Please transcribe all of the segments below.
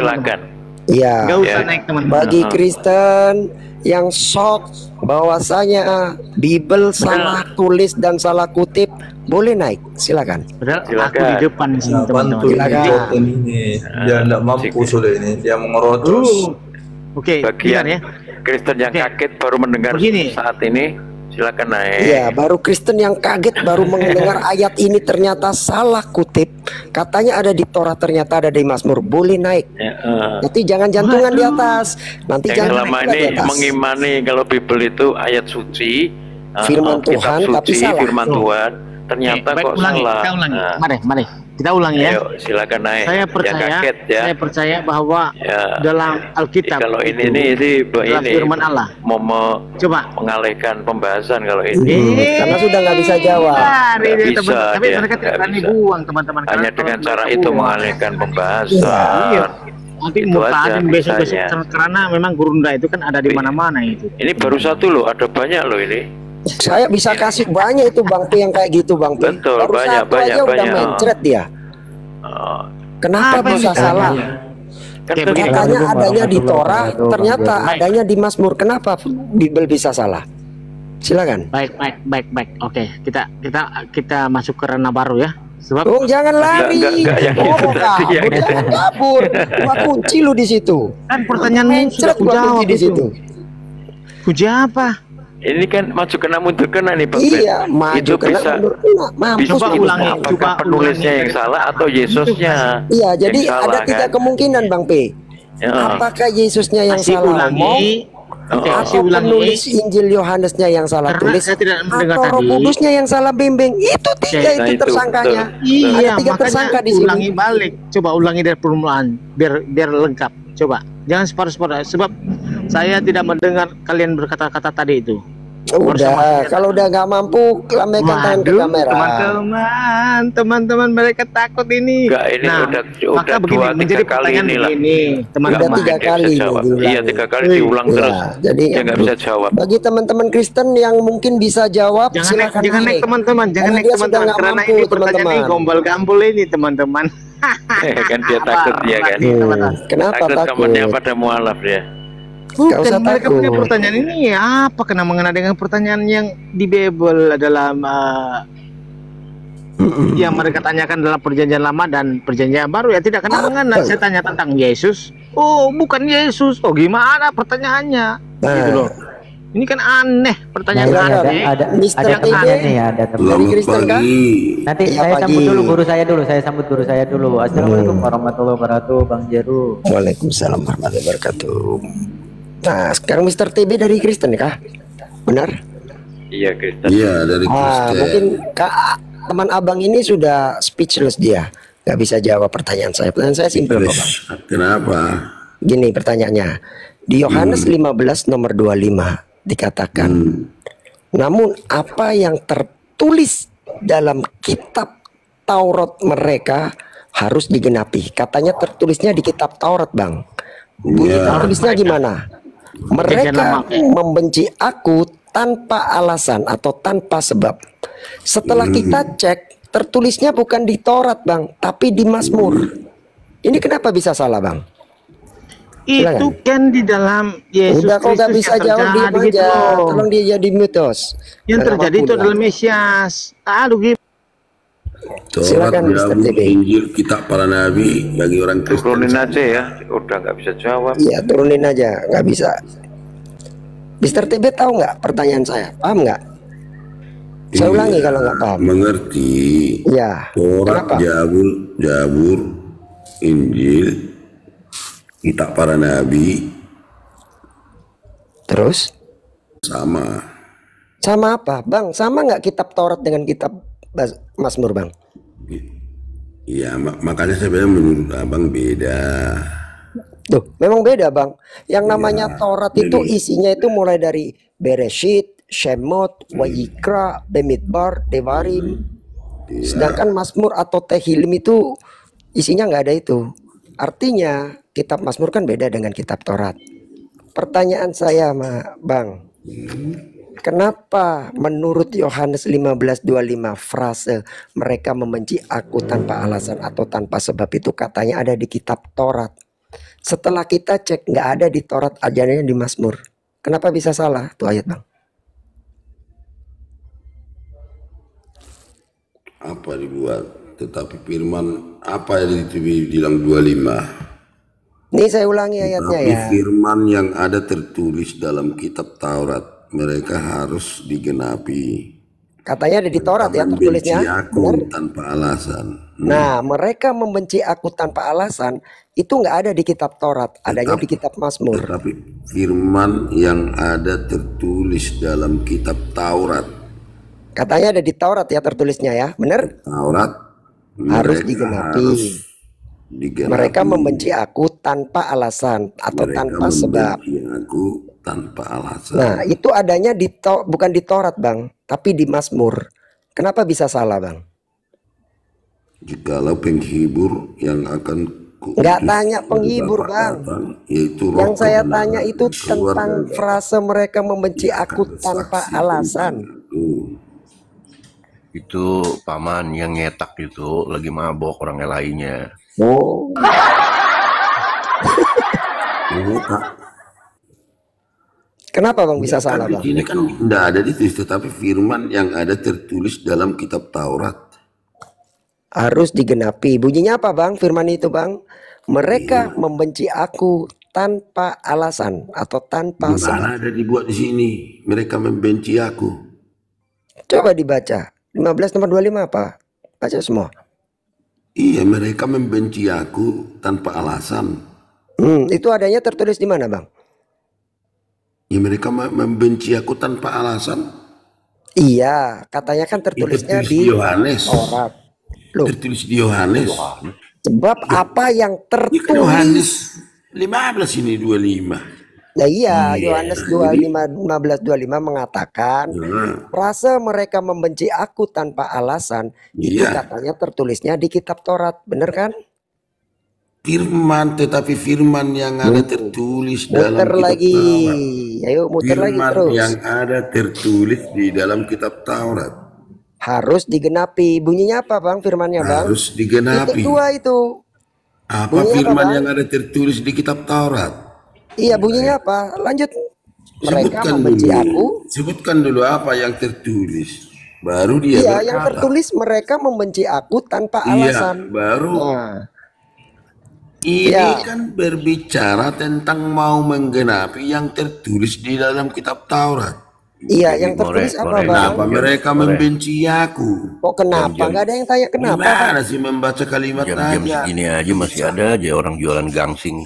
silakan. Iya. Nggak usah naik teman-teman. Bagi Kristen yang shock bahwasanya Bible salah tulis dan salah kutip, boleh naik, silakan. Padahal aku Silakan. di depan di sini Bantu teman-teman. Silakan. konten ini. Dia tidak mampu sudah ini. Dia mengerocos. Oke, Bagi dengar yang ya. Kristen yang Oke. kaget baru mendengar Begini. saat ini, silakan naik. Iya, baru Kristen yang kaget baru mendengar ayat ini ternyata salah kutip. Katanya ada di Torah, ternyata ada di Mazmur. Boleh naik. Ya, Nanti jangan jantungan di atas. Nanti yang jangan selama jantungan ini di atas. mengimani kalau Bible itu ayat suci, Firman kitab Tuhan, suci, tapi salah. firman Tuhan, ternyata Baik, kok ulangi, salah. kita ulangi. Nah, Mari, kita ulangi ya. ayo silakan naik. Saya Yang percaya, kaget ya. saya percaya bahwa Ya. dalam Alkitab Kalau ini itu adalah ini firman Allah. mau Coba. mengalihkan pembahasan kalau ini. Karena sudah nggak bisa jawab. Nggak bisa Tapi dia, mereka tidak nggak berani bisa. buang teman-teman. Hanya Karena dengan kalau cara mereka itu buang, mengalihkan pembahasan. Iya. Nanti Itu muka aja adem besok-besok bisanya. karena memang gurunda itu kan ada di mana-mana itu. Ini baru satu loh, ada banyak loh ini. Saya bisa kasih banyak itu Bang P yang kayak gitu Bang P. Betul, Baru banyak, satu aja udah banyak. mencret dia. Oh, Kenapa Apa yang bisa ditanya? salah? kan Oke, begitu. begini. Katanya adanya di Warahmatullahi Torah, wabarakatuh, ternyata Bang Jerry. adanya di Mazmur. Kenapa Bible bisa salah? Silakan. Baik. Oke, kita masuk ke ranah baru ya. Sebab Oh, jangan lari. Enggak, yang Oh, itu tadi, yang kabur, itu. jangan kabur. Gua kunci lu di situ. kan pertanyaanmu Mencret sudah gua kujawab kunci di itu. situ. Puji apa? Ini kan maju kena mundur kena nih Bang Iya, Ben. maju Itu kena bisa mundur kena. Mampus bisa Coba lu. ulangi, apakah coba penulisnya ulangi. yang salah atau Yesusnya? Iya, jadi yang ada salah, tiga kan? kemungkinan Bang P. Ya. Apakah Yesusnya yang Masih salah ngomong, ulangi. Oke, Oh. masih atau ulangi. penulis Injil Yohanesnya yang salah Karena tulis, saya tidak mendengar atau Roh tadi. Kudusnya yang salah bimbing? Itu tiga Oke, itu nah itu, tersangkanya. Iya, Ada tiga makanya tersangka di sini. ulangi balik. Coba ulangi dari permulaan biar lengkap. Coba. Jangan separuh-separuh sebab saya tidak mendengar kalian berkata-kata tadi itu. Udah, kalau udah nggak mampu, lambaikan tangan ke Waduh, kamera. teman-teman mereka takut ini. Enggak, ini maka udah begini, 2-3 menjadi kali pertanyaan inilah. begini, Udah teman-teman. tiga Dia kali bisa jawab. diulangi. Iya, 3 kali Wih. diulang Ya, terus. jadi Dia nggak bisa jawab. bagi teman-teman Kristen yang mungkin bisa jawab, silakan Jangan naik teman-teman, jangan Karena naik dia sudah teman-teman nggak karena mampu, ini pertanyaan ini teman-teman. gombal-gambul ini teman-teman. Kan dia takut dia kan. Nih, teman-teman. Kenapa Takut takut? temannya pada mualaf dia. Nggak usah Bukan, mereka takut. punya pertanyaan ini apa kena mengena dengan pertanyaan yang di Bible dalam yang mereka tanyakan dalam perjanjian lama dan perjanjian baru ya tidak kena mengena. Saya tanya tentang Yesus. Oh, bukan Yesus. Oh, gimana pertanyaannya? Gitu loh. Ini kan aneh pertanyaan Nah, aneh. ada Mister yang TB temannya nih, ada teman. dari Kristen kan? Nanti Iya, saya pagi. sambut dulu guru saya dulu. Saya sambut guru saya dulu. Assalamualaikum warahmatullahi wabarakatuh, Bang Jeru. Waalaikumsalam warahmatullahi wabarakatuh. Nah, sekarang Mister TB dari Kristen kah? Benar? Iya, Kristen. Iya, dari Mungkin Kak, teman abang ini sudah speechless dia, nggak bisa jawab pertanyaan saya. Pertanyaan saya simpel kok, Bang. Kenapa? Gini pertanyaannya, di Yohanes 15 nomor 25 dikatakan, namun apa yang tertulis dalam kitab Taurat mereka harus digenapi. Katanya tertulisnya di kitab Taurat, Bang. Bunyi tertulisnya gimana? Mereka membenci aku tanpa alasan atau tanpa sebab. Setelah kita cek, tertulisnya bukan di Taurat, Bang, tapi di Mazmur. Ini kenapa bisa salah, Bang? Itu kan di dalam Yesus Udah kok nggak Kristus bisa yang jawab, diem terjadi gitu aja. loh. Tolong dia jadi mitos. Yang terjadi itu adalah Mesias. Aduh, Silakan, Mr. TB. Injil, kitab para nabi bagi orang Kristen. Turunin aja ya. Udah nggak bisa jawab. Iya, turunin aja, nggak bisa. Mister TB tahu nggak pertanyaan saya? Paham nggak? Saya ulangi kalau nggak paham. Mengerti. Ya. Taurat, Kenapa? Jabur, Injil, kitab para nabi Terus? sama. Sama apa, Bang? Sama nggak kitab Taurat dengan kitab Mazmur, Bang? Iya, makanya saya bilang menurut abang beda. Tuh, memang beda, Bang. Yang namanya Taurat itu isinya itu mulai dari Bereshit, Shemot, Wayikra, Bemidbar, Devarim. Sedangkan Mazmur atau Tehillim itu isinya nggak ada itu. Artinya kitab Mazmur kan beda dengan kitab Taurat. Pertanyaan saya, Bang, kenapa menurut Yohanes 15:25 frase mereka membenci aku tanpa alasan atau tanpa sebab itu katanya ada di kitab Taurat? Setelah kita cek nggak ada di Taurat, adanya di Mazmur. Kenapa bisa salah tuh ayat bang? Apa dibuat? Tetapi firman apa yang dibilang 25? Ini saya ulangi ayatnya Tapi ya. firman yang ada tertulis dalam kitab Taurat, mereka harus digenapi. Katanya ada di Taurat ya Membenci tertulisnya. aku Benar? tanpa alasan. Nah, mereka membenci aku tanpa alasan itu nggak ada di kitab Taurat, adanya di kitab Mazmur. Tetapi firman yang ada tertulis dalam kitab Taurat, Katanya ada di Taurat ya tertulisnya ya, benar? Taurat Harus mereka digenapi. harus digenapi. Mereka membenci aku tanpa alasan atau Mereka tanpa sebab. membenci aku tanpa alasan. Nah, itu adanya di bukan di Taurat, Bang, tapi di Mazmur. Kenapa bisa salah, Bang? Jikalau penghibur yang akan Nggak tanya penghibur, Bang. Yaitu Yang saya kebenaran tanya itu keluar tentang dari frase mereka membenci aku tanpa saksi alasan. itu. Itu paman yang nyetak itu lagi mabok orangnya lainnya. Oh, Menyetak. kenapa Bang bisa Ya, salah, kan Bang? di sini kan tidak ada ditulis, tetapi firman yang ada tertulis dalam kitab Taurat. Harus digenapi. Bunyinya apa, Bang? Firman itu, Bang. Mereka membenci aku tanpa alasan atau tanpa Di sebab. mana ada dibuat di sini? Mereka membenci aku. Coba dibaca. 15 nomor 25 apa? Baca semua. Iya, mereka membenci aku tanpa alasan. Itu adanya tertulis di mana, Bang? Ya, mereka membenci aku tanpa alasan. Iya, katanya kan Itu tertulisnya tertulis di di Yohanes. Taurat. Loh, Tertulis di Yohanes. sebab apa yang Ini kan tertulis? Yohanes 15 ini 25. Nah iya, Yohanes 25 15 25 mengatakan frase mereka membenci aku tanpa alasan itu Iya. katanya tertulisnya di kitab Taurat, bener kan? Firman, tetapi firman yang ada tertulis dalam Muter kitab lagi, Taurat. ayo muter lagi Firman terus. yang ada tertulis di dalam kitab Taurat Harus digenapi. Bunyinya apa, Bang? Firmannya, Bang? harus Itu digenapi. dua itu. Apa Bunyinya apa, firman Bang? yang ada tertulis di kitab Taurat? Iya, bunyinya apa? Lanjut. Mereka Sebutkan membenci dulu. aku. Sebutkan dulu apa yang tertulis. Baru dia Iya, yang berkata. tertulis mereka membenci aku tanpa Iya, alasan. baru. Nah, Ini Ya. kan berbicara tentang mau menggenapi yang tertulis di dalam kitab Taurat. iya, yang tertulis apa, Bang? Kenapa mereka membenci aku? Kok kenapa? Nggak ada yang tanya kenapa, Bang? Gimana sih membaca kalimat Jam-jam aja? segini aja masih ada aja orang jualan gangsing.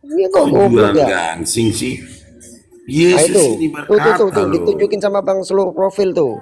Ini kok Jualan goblok ya? gangsing sih. Nah, Yesus itu. ini Tuh, berkata loh. ditunjukin sama Bang seluruh profil tuh.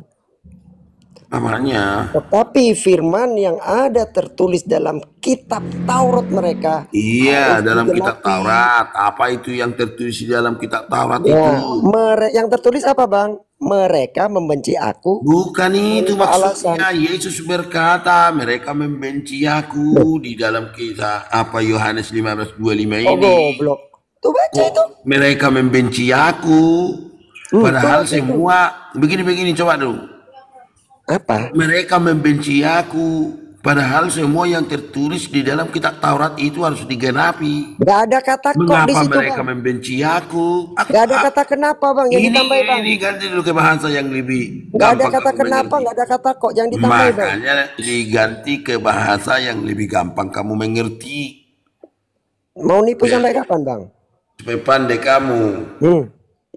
Namanya. Tetapi firman yang ada tertulis dalam kitab Taurat mereka. Iya, harus dalam kitab digenapi. Taurat. Apa itu yang tertulis di dalam kitab Taurat Ya, itu? yang tertulis apa, Bang? Mereka membenci aku. Bukan itu Tanpa maksudnya. Yesus berkata, mereka membenci aku di dalam kisah apa Yohanes 15:25 Oh, ini. goblok. Tuh baca itu. Mereka membenci aku. Padahal semua begini-begini coba dulu. Apa? Mereka membenci aku. Padahal semua yang tertulis di dalam kitab Taurat itu harus digenapi. Gak ada kata kok di Mengapa situ, mereka Bang. membenci aku? Gak ada kata kenapa, Bang. Yang ditambahin, Bang. Ini ganti dulu ke bahasa yang lebih Gak ada gampang kata kamu kenapa, mengerti. gak ada kata kok. Jangan ditambahin, Bang. Makanya diganti ke bahasa yang lebih gampang kamu mengerti. Mau nipu sampai kapan, Bang? Supaya pandai kamu.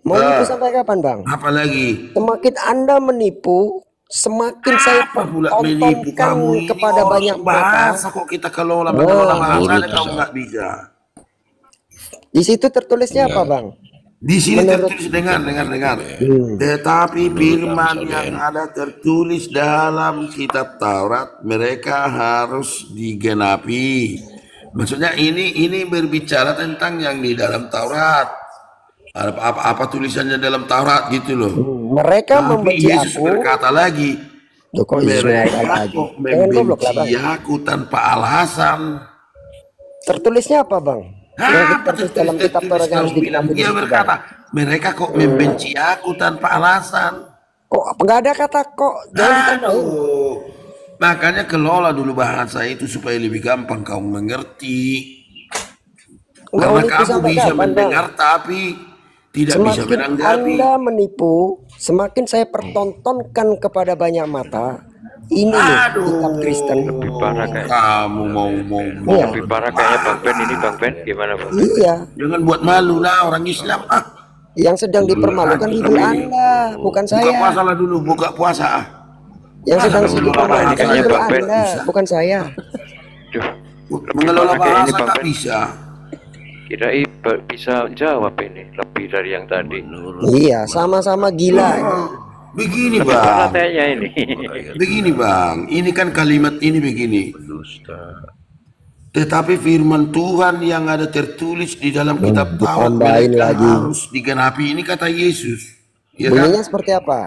Mau nipu sampai kapan, Bang? Apalagi Semakin Anda menipu, semakin saya apa pula menipu pertontonkan kamu ini kepada orang banyak mata. bahasa kok kita kelola mengelola bahasa ada kamu nggak bisa. Di situ tertulisnya apa, Bang? Di sini tertulis dengar. Tetapi firman yang ada tertulis dalam kitab Taurat mereka harus digenapi. Maksudnya ini berbicara tentang yang di dalam Taurat. Apa tulisannya dalam Taurat gitu loh. Mereka Tapi membenci Yesus aku. berkata lagi, Loh, kok Yesus ngomong mereka lagi? kok Jangan goblok lah, Bang. membenci aku tanpa alasan. Tertulisnya apa, Bang? Yang tertulis dalam kitab Taurat yang harus digenapi di Dia situ, Bang. berkata, mereka kok membenci aku tanpa alasan. Kok nggak ada kata kok? Jangan ditambahin. Aduh. Makanya kelola dulu bahasa itu supaya lebih gampang kamu mengerti. Mau Karena nipu kamu sampai bisa kapan, Bang? mendengar tapi tidak bisa Semakin menanggapi. Anda menipu, semakin saya pertontonkan kepada banyak mata. Ini loh kitab Kristen. Lebih parah kayaknya. Kamu mau Iya. Lebih parah kayaknya Bang Ben ini, Bang Ben. Gimana Bang Ben? Iya, Jangan buat malu lah orang Islam. yang sedang dipermalukan Bible Anda, bukan Buka saya. puasa lah dulu, buka puasa. Yang sedang Masa dipermalukan ini kayaknya Bible Bang Ben Anda, bisa. bukan saya. Duh, Mengelola parah kayak ini, bahasa Bang tak Ben. bisa. kirain bisa jawab ini lebih dari yang tadi. Iya, sama-sama gila. Begini Lebih parah bang, kayaknya ini. begini bang. Ini kan kalimat ini begini. Dusta. Tetapi firman Tuhan yang ada tertulis di dalam kitab Taurat ditambahin mereka lagi. harus digenapi. Ini kata Yesus. Ya kan? Bunyinya seperti apa?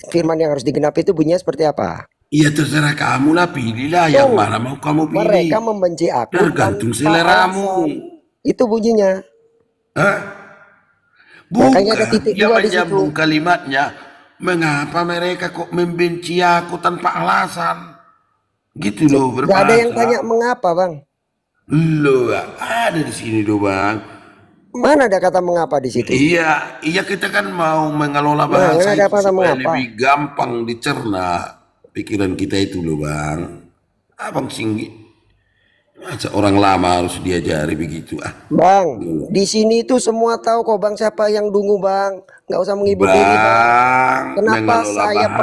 Firman yang harus digenapi itu bunyinya seperti apa? Ya terserah kamu lah, pilihlah yang mana mau kamu pilih. Mereka membenci aku Tergantung tanpa seleramu. alasan. Itu bunyinya. Hah? Makanya ada Bukan, titik dia dua di menyambung situ. kalimatnya. Mengapa mereka kok membenci aku tanpa alasan? Gitu loh Gak ada yang berbahasa. tanya mengapa, Bang. Loh, ada di sini loh bang. Mana ada kata mengapa di situ? Iya, iya kita kan mau mengelola Nah, bahasa ada itu kata supaya mengapa. lebih gampang dicerna pikiran kita itu loh bang. Abang Singgi, masa orang lama harus diajari begitu ah. Bang, di sini itu semua tahu kok Bang siapa yang dungu, Bang. Nggak usah menghibur diri, Bang. Bang, Kenapa mengelola saya bahasa ini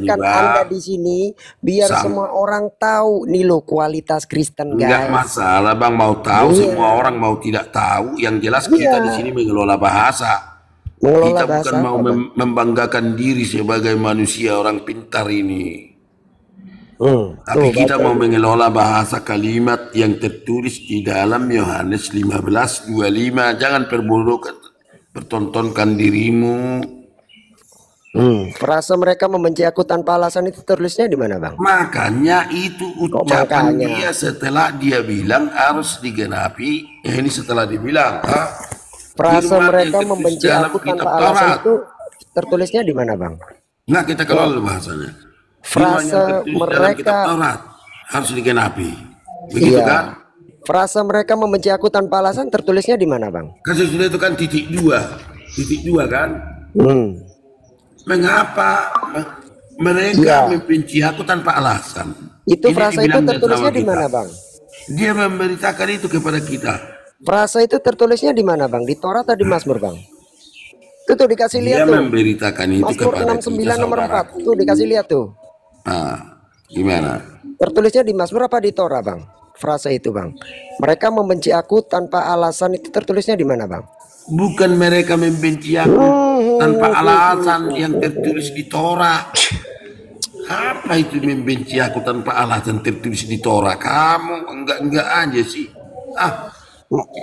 pertahankan bang. Anda di sini biar Sam- semua orang tahu nih loh kualitas Kristen, Enggak guys. masalah bang, mau tahu Iya. semua orang mau tidak tahu. Yang jelas kita Iya. di sini mengelola bahasa. Mengelola Kita bahasa bukan mau apa, Bang? membanggakan diri sebagai manusia orang pintar ini. Tapi Tuh, kita baca. mau mengelola bahasa kalimat yang tertulis di dalam Yohanes 15:25. Jangan pertontonkan dirimu. Frase mereka membenci aku tanpa alasan itu tertulisnya di mana, Bang? Makanya itu ucapan makanya? dia setelah dia bilang harus digenapi. Ini setelah dibilang. Frase Firman yang mereka tertulis membenci dalam aku kitab tanpa alasan Taurat. itu tertulisnya di mana, Bang? Nah kita kelola bahasanya. Firman Frase yang tertulis dalam kitab mereka- Taurat harus digenapi. Begitu Iya. kan? Frase mereka membenci aku tanpa alasan tertulisnya di mana, Bang? Kan sesudah itu kan titik dua kan? Mengapa mereka Iya. membenci aku tanpa alasan? Itu Ini frase itu dibilang tertulisnya sama di kita. mana, Bang? Dia memberitakan itu kepada kita. Frase itu tertulisnya di mana, Bang? Di Torah atau di Mazmur, Bang? Itu tuh dikasih Dia lihat tuh. memberitakan itu Mazmur kepada 69 kita, nomor 4. saudaraku. Tuh dikasih lihat tuh. Gimana? Tertulisnya di Mazmur apa di Torah, Bang? Frase itu, Bang. Mereka membenci aku tanpa alasan itu tertulisnya di mana, Bang? Bukan mereka membenci aku tanpa alasan yang tertulis di Torah. Apa itu membenci aku tanpa alasan tertulis di Torah? Kamu enggak aja sih.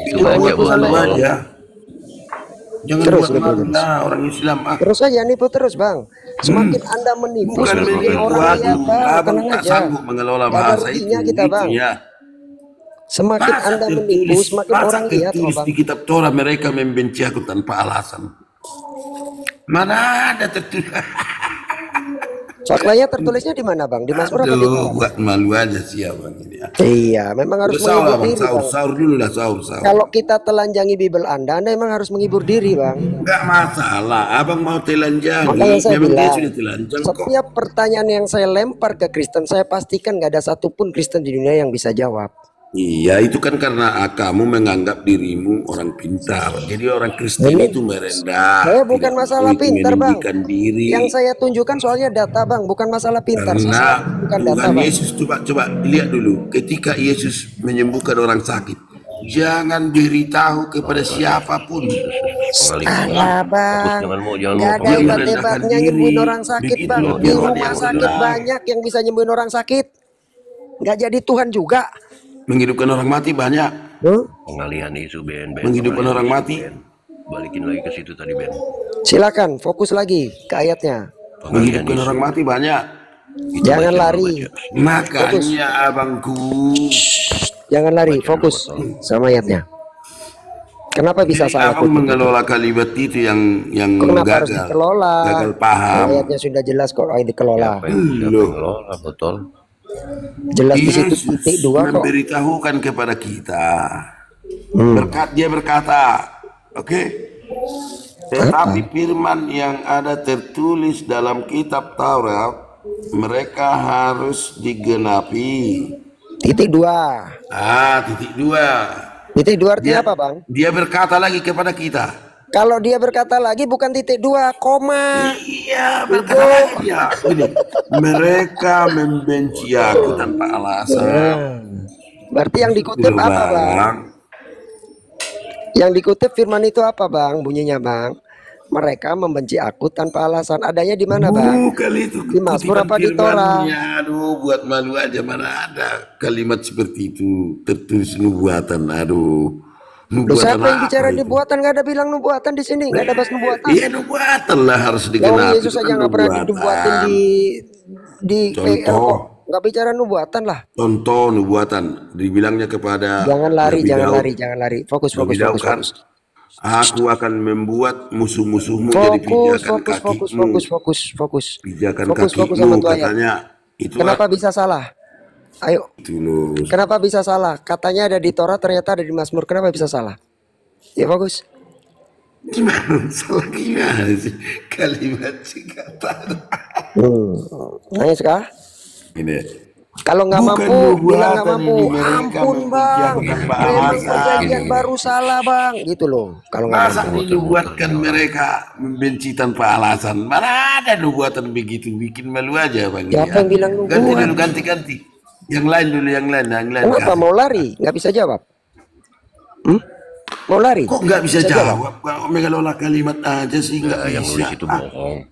Itu aja, malu Bang. aja. Jangan Terus, buat malu terus. lah orang Islam. Terus aja nipu terus, Bang. Semakin Anda menipu, Bukan semakin menipu orang aku. lihat, Bang. Abang Tenang tak aja. sanggup mengelola Nggak ada bahasa itu. ruginya kita, Bang. Gitu ya. Semakin Anda menipu, semakin orang lihat, tertulis Bang. di kitab Torah mereka membenci aku tanpa alasan. Mana ada tertulis? Faktanya tertulisnya di mana, Bang? Di Mazmur apa di Aduh, Torah? buat malu aja sih abang ini. Iya, memang harus Udah sahur menghibur abang, diri, Bang. sahur dulu lah sahur. Kalau kita telanjangi Bible Anda memang harus menghibur diri, Bang. Enggak masalah, abang mau telanjangi. Makanya saya Memang dia bilang, sudah telanjang kok. setiap pertanyaan yang saya lempar ke Kristen, saya pastikan nggak ada satupun Kristen di dunia yang bisa jawab. Iya, itu kan karena kamu menganggap dirimu orang pintar. Jadi orang Kristen Ini- itu merendah. Saya bukan tidak masalah mau itu pintar, Bang. meninggikan diri. Yang saya tunjukkan soalnya data, Bang, bukan masalah pintar. Karena Saya bukan data, Tuhan Bang. Yesus coba lihat dulu. Ketika Yesus menyembuhkan orang sakit, jangan beritahu kepada siapapun. Salah, Bang. Jangan mau Nggak ada Dia hebat-hebatnya merendahkan nyembuhin diri. orang sakit, Begitu Bang. loh, Di dia rumah yang sakit rendah. banyak yang bisa nyembuhin orang sakit. Nggak jadi Tuhan juga. Menghidupkan orang mati banyak. Pengalihan isu Ben. Menghidupkan Pengalihan orang isu, mati. Ben. Balikin lagi ke situ tadi Ben. Silakan fokus lagi ke ayatnya. Pengalihan Menghidupkan isu. orang mati banyak. Itu Jangan baca, lari. baca. Makanya abangku. Jangan lari, fokus sama ayatnya. Kenapa bisa Jadi salah? abang mengelola kalimat itu yang Kenapa harus gagal. dikelola? Gagal paham. Ayatnya sudah jelas kok dikelola. Siapa yang Loh. ngelola betul? Jelas di situ Yesus titik 2 kok. memberitahukan kepada kita Dia berkata, oke. Tetapi firman yang ada tertulis dalam kitab Taurat, mereka harus digenapi. Titik 2. Titik 2. Titik 2 artinya apa, Bang? Dia berkata lagi kepada kita. Kalau dia berkata lagi bukan titik 2, koma. Iya, berkata lagi ya. Ini, mereka membenci aku tanpa alasan. Berarti yang dikutip apa, Bang? Yang dikutip firman itu apa, Bang? Bunyinya, Bang. Mereka membenci aku tanpa alasan. Adanya di mana, Bang? Bukan itu. Di Mazmur apa di Torah? Aduh, buat malu aja, mana ada kalimat seperti itu tertulis nubuatan. Aduh. Loh, siapa yang bicara nubuatan? Nggak ada bilang nubuatan di sini, nggak ada bahas nubuatan. Iya, nubuatan lah harus digenapi. Yesus aja nggak pernah dinubuatin di contoh. Nggak bicara nubuatan lah. Contoh nubuatan, dibilangnya kepada jangan lari. Fokus. Aku akan membuat musuh-musuhmu jadi pijakan kakimu. Fokus. Pijakan kakimu, katanya. Kenapa bisa salah? Ayo. Kenapa bisa salah? Katanya ada di Torah, ternyata ada di Mazmur. Kenapa bisa salah? Ya fokus. Gimana salah gimana sih kalimat sih kata? Nanya sekarang? Ini. Kalau nggak mampu, bilang nggak mampu. Ampun, Bang. Perjanjian baru salah, Bang. Gitu loh. Kalau nggak mampu. Dibuatkan mereka membenci tanpa alasan. Mana ada nubuatan begitu? Bikin malu aja, Bang. Siapa yang bilang nubuatan? Ganti. Yang lain dulu, yang lain. Kenapa mau lari? Nggak bisa jawab? Mau lari? Kok nggak bisa jawab? Kalau mengelola kalimat aja sih nggak bisa. Yang nulis itu bohong.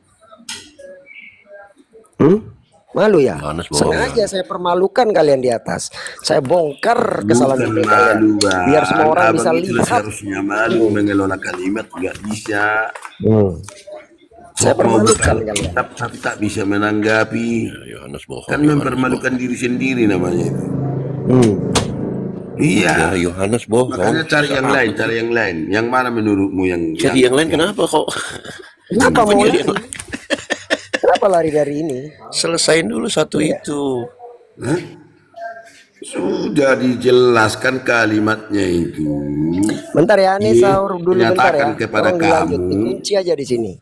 Malu ya? Sengaja saya permalukan kalian di atas. Saya bongkar kesalahan kalian. Biar semua orang bisa lihat. Harusnya malu mengelola kalimat, nggak bisa. Saya permalukan kalian. Tapi tak bisa menanggapi. Yohanes bohong. Kan mempermalukan diri sendiri namanya itu. Iya. Yohanes bohong. Makanya cari yang lain. Yang mana menurutmu yang? Cari yang lain kenapa kok? Kenapa mau lari? Kenapa lari dari ini? Selesain dulu satu itu. Sudah dijelaskan kalimatnya itu. Bentar ya, ini sahur dulu bentar ya. Kepada kamu. Dikunci aja di sini.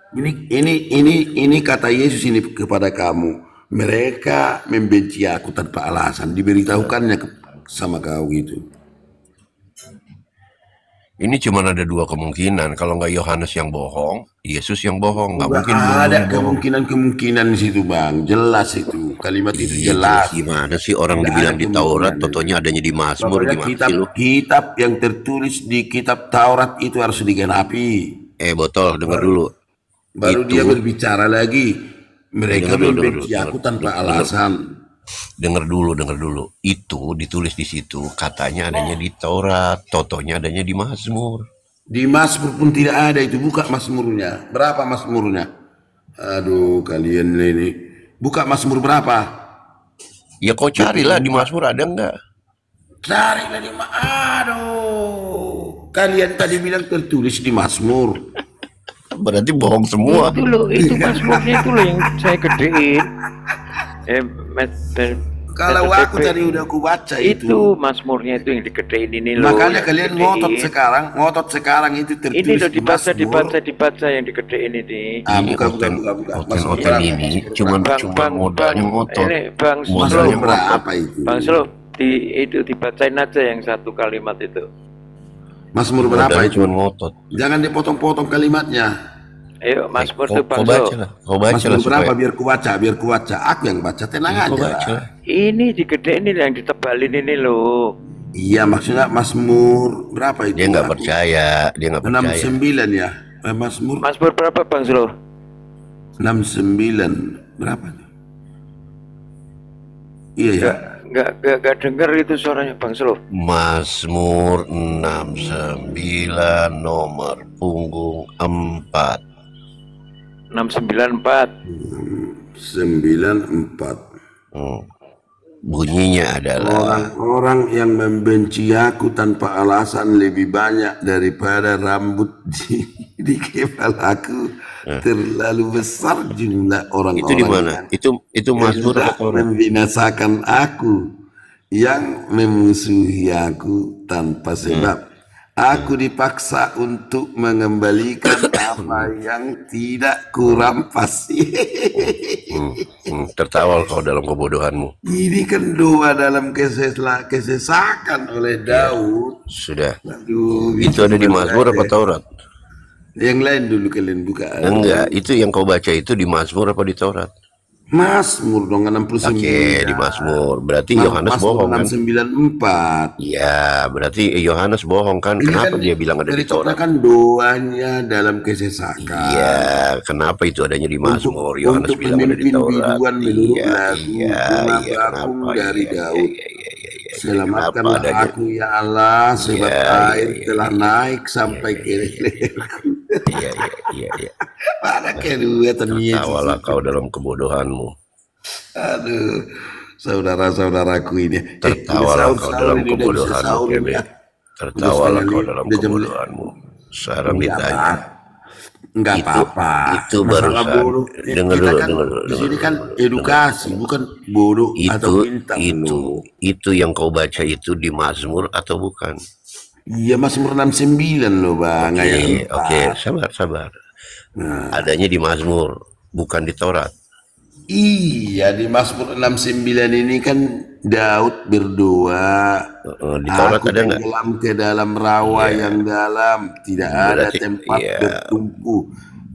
Ini kata Yesus ini kepada kamu. Mereka membenci aku tanpa alasan. Diberitahukannya sama kau gitu. Ini cuma ada dua kemungkinan. Kalau nggak Yohanes yang bohong, Yesus yang bohong. Nggak mungkin. Ada kemungkinan di situ, Bang. Jelas itu. Kalimat itu jelas. Gimana sih orang dibilang di Taurat, totonya adanya di Mazmur? Gimana kitab yang tertulis di kitab Taurat itu harus digenapi. Botol, dengar dulu. Baru dia berbicara lagi. Mereka membenci aku tanpa alasan. Dengar dulu. Itu ditulis di situ. Katanya adanya di Taurat, totonya adanya di Mazmur. Di Mazmur pun tidak ada itu. Buka Mazmurnya. Berapa Mazmurnya? Aduh, kalian ini. Buka Mazmur berapa? Ya kau carilah di Mazmur ada enggak? Carilah di Aduh. Kalian tadi bilang tertulis di Mazmur. Berarti bohong semua. Itu Mazmurnya itu loh yang saya gedein. Kalau aku tadi udah aku baca itu Mazmurnya itu yang digedein ini loh. Makanya kalian ngotot sekarang itu tertulis. Ini loh dibaca yang digedein ini. Bukan. Ini cuma modalnya ngotot. Ini Bang Slow berapa itu? Bang Slow itu dibacain aja yang satu kalimat itu. Mazmur berapa itu? Cuma ngotot. Jangan dipotong-potong kalimatnya. Ayo Mazmur itu Bang Kau baca lah. Berapa biar ku baca. Aku yang baca, tenang aja. Ini digedein ini yang ditebalin ini loh. Iya, maksudnya Mazmur berapa itu? Dia nggak percaya. 69 ya. Mazmur berapa Bang Slow? 69 berapa? Iya ya. Nggak dengar itu suaranya Bang Slow. Mazmur 69 nomor punggung 4. 694. 94. Bunyinya adalah orang-orang yang membenci aku tanpa alasan lebih banyak daripada rambut di kepalaku. Terlalu besar jumlah orang-orang itu di mana? Itu Mazmur membinasakan aku. yang memusuhi aku tanpa sebab. Aku dipaksa untuk mengembalikan apa yang tidak kurampas. Tertawa kau dalam kebodohanmu. Ini kan doa dalam kesesakan oleh Daud. Sudah. Aduh, Itu ada di Mazmur apa Taurat? Yang lain dulu kalian buka. Enggak, itu yang kau baca itu di Mazmur apa di Taurat? Mazmur dong 69. Oke, di Mazmur. Berarti Yohanes bohong kan? 694. Ya, berarti Yohanes bohong kan? Ini Kenapa kan dia bilang ada di Taurat? kan doanya dalam kesesakan. Iya, kenapa itu adanya di Mazmur? Yohanes Untuk bilang ada di pemimpin Taurat. biduan menurut Iya, lagu iya, Rumah iya, Bakung kenapa? dari Iya, Daud. iya, iya, iya, iya. Selamatkanlah Kenapa adanya? aku ya Allah, sebab Iya, air iya, telah iya, naik sampai iya, ke leherku. Iya, iya, iya, iya. Mana kedua ternyata. Tertawalah kau dalam kebodohanmu. Aduh, saudara-saudaraku ini. Tertawalah kau dalam kebodohanmu, Kebe. ya. Tertawalah kau Udah dalam jam kebodohanmu. Sekarang ditanya. Enggak Itu- apa-apa. itu Masalah barusan. bodoh. Dengar Kita dulu, kan dengar dulu, di sini dengar kan dulu, edukasi, bukan bodoh atau Itu bintang. itu yang kau baca itu di Mazmur atau bukan? Iya, Mazmur 69 loh, Bang. Oke, sabar. Adanya di Mazmur, bukan di Taurat. Iya, di Mazmur 69 ini kan Daud berdoa. Di Taurat Aku ada nggak? tenggelam ke dalam rawa yang dalam, tidak ada Berarti- tempat iya. bertumpu.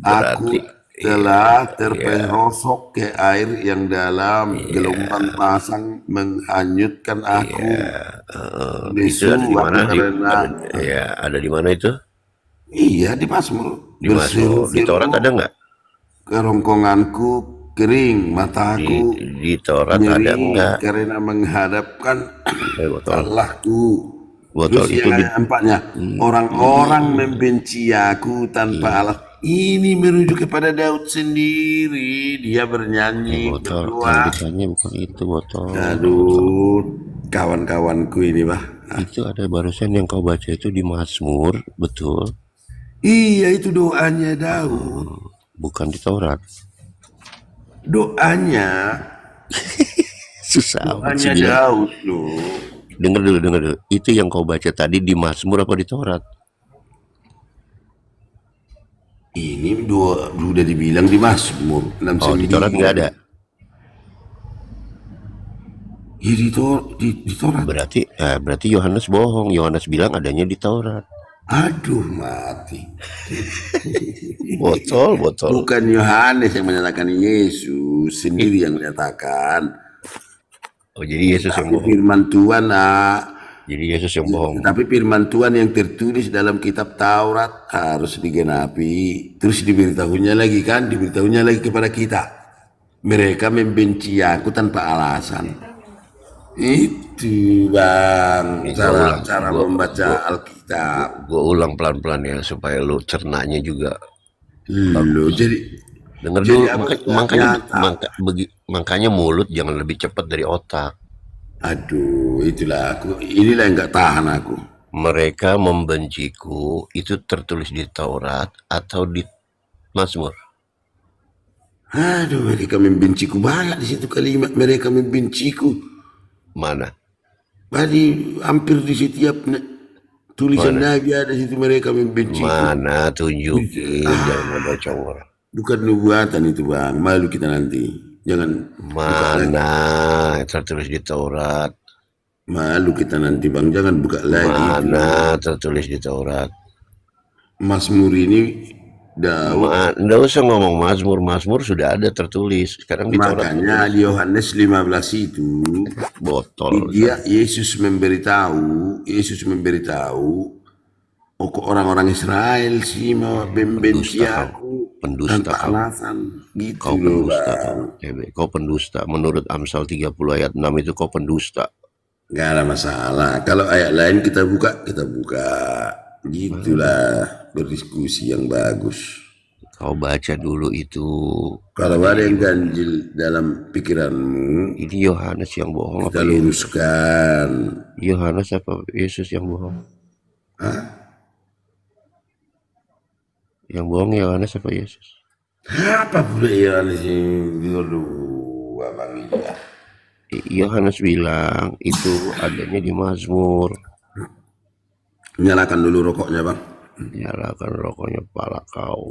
Aku Berarti- telah terperosok ke air yang dalam, gelombang pasang menghanyutkan aku. Itu ada di mana? Ada di mana itu? Iya, di Mazmur. Di Mazmur. Di Taurat ada nggak? Kerongkonganku kering, mataku Di Taurat ada miring nggak? karena menghadapkan Botol. Allahku. Botol Terus itu yang empatnya, orang-orang membenci aku tanpa alas. Ini merujuk kepada Daud sendiri. Dia bernyanyi, Botol. berdoa. Yang ditanya bukan itu botol. Aduh, kawan-kawanku ini, Bah. Itu ada barusan yang kau baca itu di Mazmur, betul? Iya, itu doanya Daud. Bukan di Taurat. Doanya, Susah amat sih doanya bilang. Daud loh. Dengar dulu. Itu yang kau baca tadi di Mazmur apa di Taurat? Ini udah dibilang di Mazmur Oh, di Taurat nggak ada. Ya, di Taurat. Berarti Yohanes bohong. Yohanes bilang adanya di Taurat. Aduh, mati. Botol. Bukan Yohanes yang menyatakan, Yesus sendiri yang menyatakan. Oh, jadi Yesus yang Tapi bohong. firman Tuhan, nak. Jadi Yesus yang bohong. Tapi firman Tuhan yang tertulis dalam kitab Taurat harus digenapi. Terus diberitahunya lagi kepada kita. Mereka membenci aku tanpa alasan. Itu, Bang, cara membaca Alkitab. Gue ulang pelan-pelan ya supaya lu cernanya juga. Loh, jadi Dengar Jadi dulu. apa Makanya mulut jangan lebih cepat dari otak. aduh, inilah yang nggak tahan aku. Mereka membenciku itu tertulis di Taurat atau di Mazmur? Aduh, mereka membenciku, banyak di situ kalimat mereka membenciku. Mana? Hampir di setiap tulisan Nabi ada situ mereka membenciku. Mana tunjukin jangan ada congor. Bukan nubuatan itu, Bang. Malu kita nanti. Jangan. Mana tertulis di Taurat? Malu kita nanti, Bang. Jangan buka lagi. Mana tertulis di Taurat? Mazmur ini Daud. Nggak usah ngomong Mazmur sudah ada tertulis. Sekarang di Taurat Makanya di Yohanes 15 itu botol. Yesus memberitahu orang-orang Israel sih mau membenci aku pendusta tanpa kau. alasan gitu Kau loh, pendusta Bang. kau pendusta. Menurut Amsal 30 ayat 6 itu kau pendusta. Nggak ada masalah. Kalau ayat lain kita buka. Gitulah berdiskusi yang bagus. Kau baca dulu itu. Kalau ada yang ganjil dalam pikiranmu, Ini Yohanes yang bohong kita apa Yesus? luruskan. Yohanes apa Yesus yang bohong? Yang bohong Yohanes apa Yesus? Apa pula Yohanes ini? Aduh, Abang ini. Yohanes bilang itu adanya di Mazmur. Nyalakan dulu rokoknya, Bang. Nyalakan rokoknya pala kau.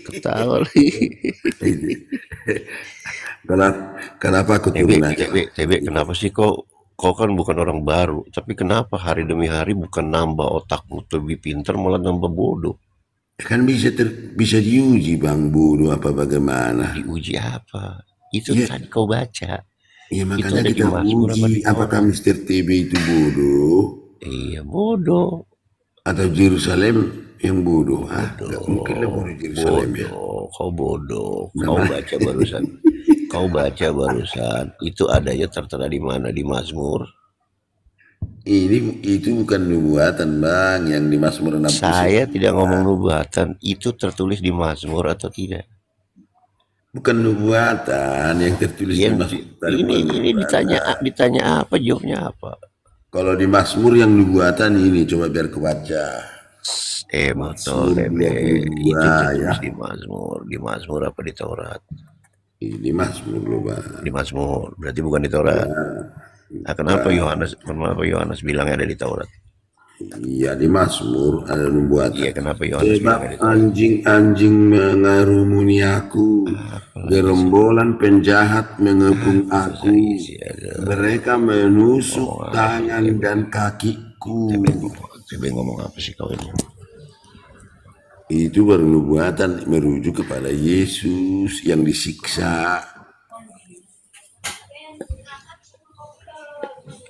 Ketawa lagi. Kenapa aku turun aja? TB, kenapa sih kau kan bukan orang baru, tapi kenapa hari demi hari bukan nambah otakmu lebih pintar malah nambah bodoh? Kan bisa diuji, Bang, bodoh apa bagaimana? Diuji apa? Itu Iya. tadi kau baca. Ya Itu makanya ada di kita Mazmur apa di uji apakah Taurat? Mr. TB itu bodoh Iya, bodoh. atau Yerusalem yang bodoh. Nggak mungkin lah bodoh Yerusalem ya. Bodoh, kau bodoh. Kau baca barusan. Kau baca barusan. Itu adanya tertera di mana? Di Mazmur. Itu bukan nubuatan, Bang, yang di Mazmur 60. Saya tidak ngomong nubuatan. Itu tertulis di Mazmur atau tidak? Bukan nubuatan yang tertulis di Mazmur. Ini ditanya apa? Jawabnya apa? Kalau di Mazmur yang nubuatan ini, coba biar kebaca. Betul, Mazmur itu 22, tertulis ya. di Mazmur. Di Mazmur apa di Taurat? Ini Mazmur loh, Bang. Di Mazmur, berarti bukan di Taurat. Nah, kenapa Yohanes bilangnya ada di Taurat? Iya, di Mazmur ada nubuatan. Iya, kenapa Yohanes bilangnya di Sebab Taurat? anjing-anjing mengarumuni aku, gerombolan penjahat mengepung aku, mereka menusuk tangan dan kakiku. Coba ngomong apa sih kau ini? Itu baru nubuatan merujuk kepada Yesus yang disiksa.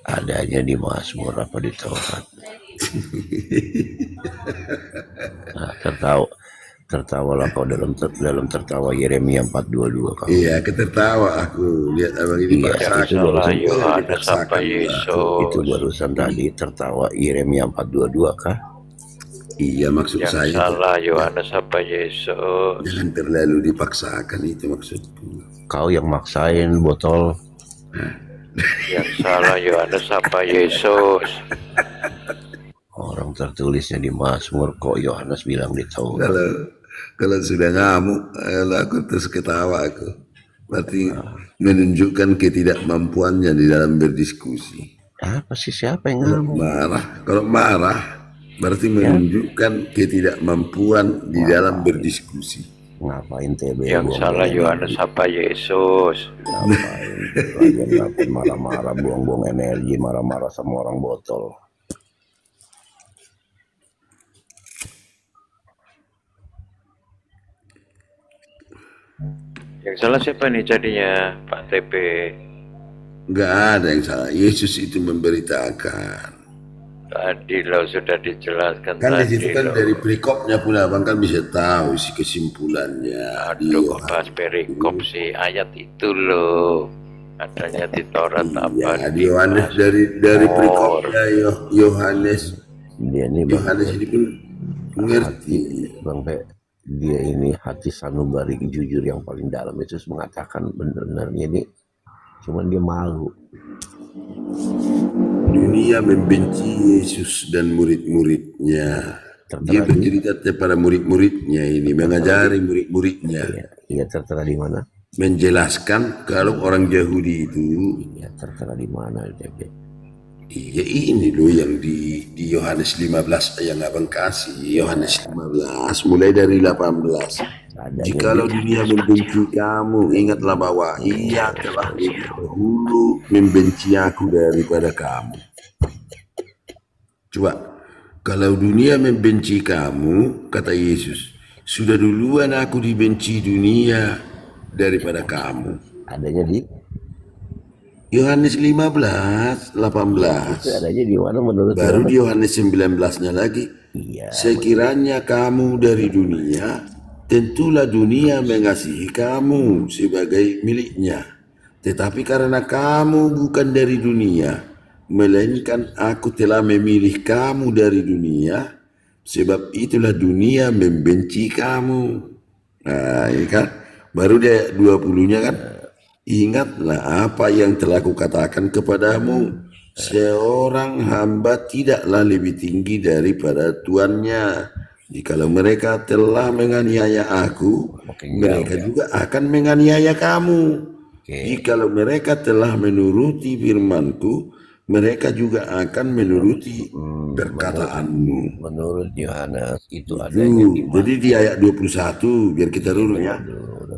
Adanya di Mazmur apa di Taurat? Nah, tertawalah kau dalam tertawa Yeremia 4:22 kau. Iya, ketertawa aku lihat abang ini Itu barusan Yohanes apa Yesus? Itu barusan tadi tertawa Yeremia 4:22 kah? Iya, maksud Yang saya salah Yohanes apa Yesus? jangan terlalu dipaksakan, itu maksudku. Kau yang maksain botol. Yang salah Yohanes apa Yesus? Orang tertulisnya di Mazmur kok Yohanes bilang di Taurat. Kalau sudah ngamuk, kalau aku terus ketawa aku. Berarti menunjukkan ketidakmampuannya di dalam berdiskusi. Apa sih, siapa yang ngamuk? Kalau marah, berarti menunjukkan ketidakmampuan di dalam berdiskusi. Ngapain TB? Yang salah Yohanes apa Yesus? Ngapain? Ngapain marah-marah, buang-buang energi, marah-marah sama orang botol. Yang salah siapa nih jadinya Pak TP? Nggak ada yang salah. Yesus itu memberitakan. Tadi lo sudah dijelaskan Kan di tadi situ kan lo. dari perikopnya pun abang kan bisa tahu isi kesimpulannya. Aduh, kok bahas perikop sih ayat itu loh. Adanya di Taurat apa? Ya, di Yohanes dari perikopnya Yohanes. Dia ini Yohanes ini pun mengerti. Bang Pe, dia ini hati sanubari jujur yang paling dalam. Yesus mengatakan benar-benarnya ini, cuman dia malu. Dunia membenci Yesus dan murid-muridnya. Dia bercerita kepada murid-muridnya ini, mengajari murid-muridnya. Iya, tertera di mana? Menjelaskan kalau orang Yahudi itu, Iya, tertera di mana? iya ini loh yang di Yohanes 15 yang abang kasih. Yohanes 15 mulai dari 18. Jikalau dunia membenci kamu, ingatlah bahwa ia telah lebih dahulu membenci aku daripada kamu. Coba, kalau dunia membenci kamu, kata Yesus, sudah duluan aku dibenci dunia daripada kamu. Adanya di Yohanes 15, 18. itu adanya di mana menurut Baru di Yohanes 19-nya lagi. Iya. Sekiranya kamu dari dunia, tentulah dunia mengasihi kamu sebagai miliknya. Tetapi karena kamu bukan dari dunia, melainkan aku telah memilih kamu dari dunia, sebab itulah dunia membenci kamu. Nah, ini kan baru dia 20-nya kan. Ingatlah apa yang telah kukatakan kepadamu. Seorang hamba tidaklah lebih tinggi daripada tuannya. Jikalau mereka telah menganiaya aku, mereka juga akan menganiaya kamu. Jikalau mereka telah menuruti firman-Ku, mereka juga akan menuruti perkataanmu. Menurut Yohanes itu adanya di Jadi di ayat 21 biar kita dulu ya.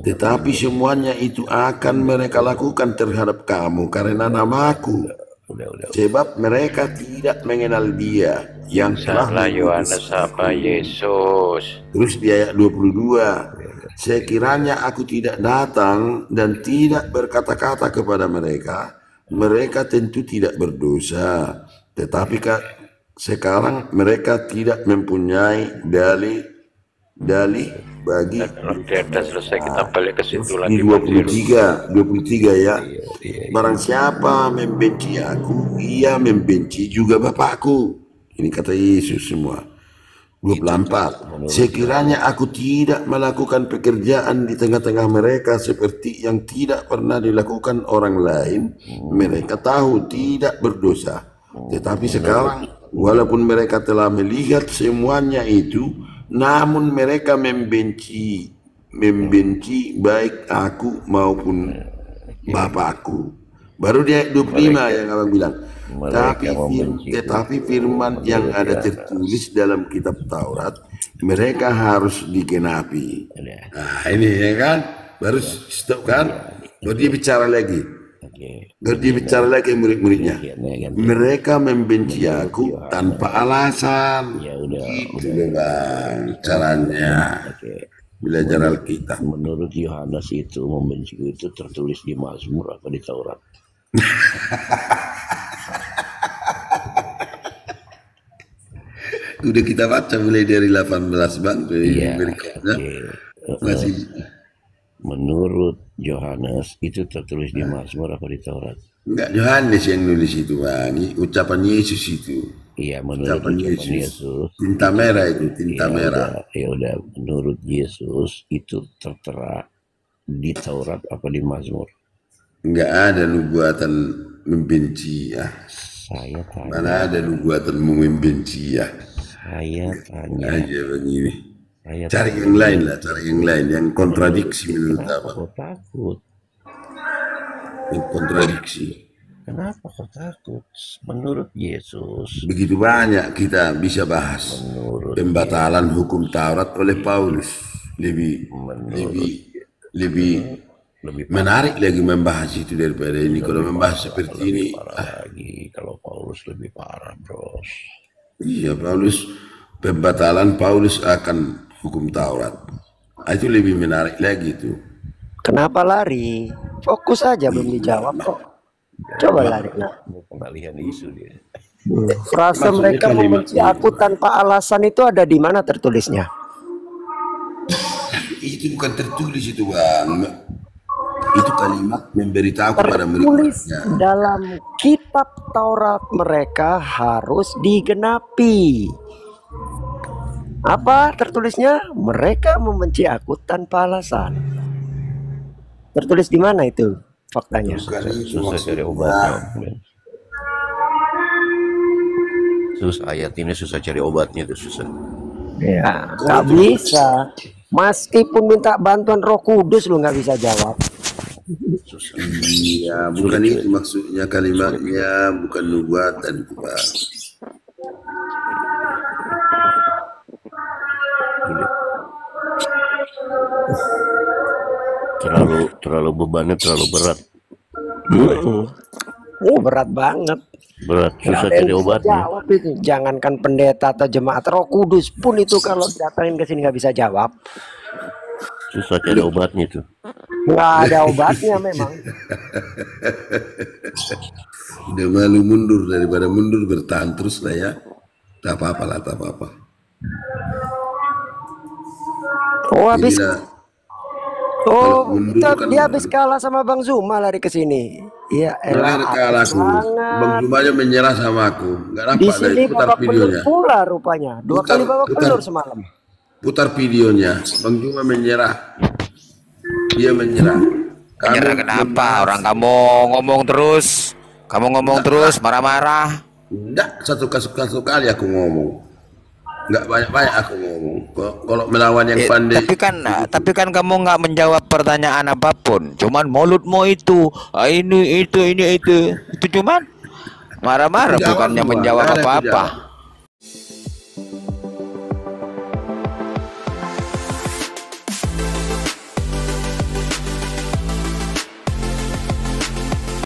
Tetapi semuanya itu akan mereka lakukan terhadap kamu karena namaku. Sebab mereka tidak mengenal Dia yang telah Salah mengutus Yohanes apa Yesus. Terus di ayat 22, sekiranya aku tidak datang dan tidak berkata-kata kepada mereka, mereka tentu tidak berdosa. Tetapi sekarang mereka tidak mempunyai dalih bagi. Kalau dia sudah selesai kita balik ke situ Di lagi. 23 ya. Barang siapa membenci aku, ia membenci juga Bapakku. Ini kata Yesus semua. 24. Sekiranya aku tidak melakukan pekerjaan di tengah-tengah mereka seperti yang tidak pernah dilakukan orang lain, mereka tahu tidak berdosa. Tetapi sekarang walaupun mereka telah melihat semuanya itu, namun mereka membenci baik aku maupun Bapakku. Baru di ayat 25 yang abang bilang. Tetapi firman yang ada tertulis dalam kitab Taurat, mereka harus digenapi. Nah ini ya kan, baru stop kan, baru dia bicara lagi. Baru dia bicara lagi murid-muridnya. Mereka membenci aku tanpa alasan. Gitu loh bang, caranya. Belajar Alkitab. Menurut Yohanes itu membenci itu tertulis di Mazmur apa di Taurat? Udah kita baca mulai dari 18 bang. Berikutnya masih. Menurut Yohanes itu tertulis di Mazmur apa di Taurat? Enggak, Yohanes yang nulis itu bang. Ucapan Yesus itu. Iya, menurut ucapan Yesus. Tinta merah itu, tinta merah. Ya udah, menurut Yesus itu tertera di Taurat apa di Mazmur? Enggak ada nubuatan membenci ya. Saya tanya. Mana ada nubuatan membenci ya. Saya tanya. Aja begini. Cari yang lain lah, cari yang lain yang kontradiksi menurut apa? Kau takut? Yang kontradiksi. Kenapa kau takut? Menurut Yesus. Begitu banyak kita bisa bahas pembatalan hukum Taurat oleh Paulus. Lebih menarik lagi membahas itu daripada ini. Kalau membahas seperti ini, kalau Paulus lebih parah, bros. Iya, Paulus pembatalan Paulus akan hukum Taurat. Itu lebih menarik lagi itu. Kenapa lari? Fokus aja belum dijawab kok. Coba lari. Pengalihan isu dia. Frase mereka membenci aku tanpa alasan itu ada di mana tertulisnya? Itu bukan tertulis itu bang. Itu kalimat memberitahu kepada tertulis mereka. Dalam kitab Taurat mereka harus digenapi. Apa tertulisnya? Mereka membenci aku tanpa alasan. Tertulis di mana itu faktanya? Susah cari obatnya. Susah, ayat ini susah cari obatnya, itu susah. Ya, nggak bisa. Meskipun minta bantuan Roh Kudus lu nggak bisa jawab. Iya, bukan itu maksudnya kalimatnya, bukan nubuatan itu Pak. Terlalu bebannya terlalu berat. Oh, berat banget. Berat, susah cari obatnya. Jawab itu. Jangankan pendeta atau jemaat, Roh Kudus pun itu kalau datangin ke sini nggak bisa jawab. Susah cari obatnya itu. Nggak ada obatnya memang. Udah malu mundur daripada mundur, bertahan terus lah ya. Tak apa-apa lah, tak apa-apa. Oh habis. Oh, dia kan habis kalah sama Bang Zuma lari ke sini. Iya, elah kalah aku. Bang Zuma aja menyerah sama aku. Nggak di nampak sini dari putar babak belur videonya. pula rupanya. Dua kali babak belur semalam. Putar videonya, Bang Zuma menyerah. Dia menyerah. Menyerah kenapa? Orang kamu ngomong terus. Kamu ngomong terus, marah-marah. Enggak, satu kali aku ngomong. Nggak banyak-banyak aku ngomong. Kalau melawan yang pandai. Tapi kan kamu nggak menjawab pertanyaan apapun. Cuman mulutmu itu, ini itu. Itu cuman marah-marah, Jawab bukannya semua, menjawab nggak ada yang apa-apa. jawab.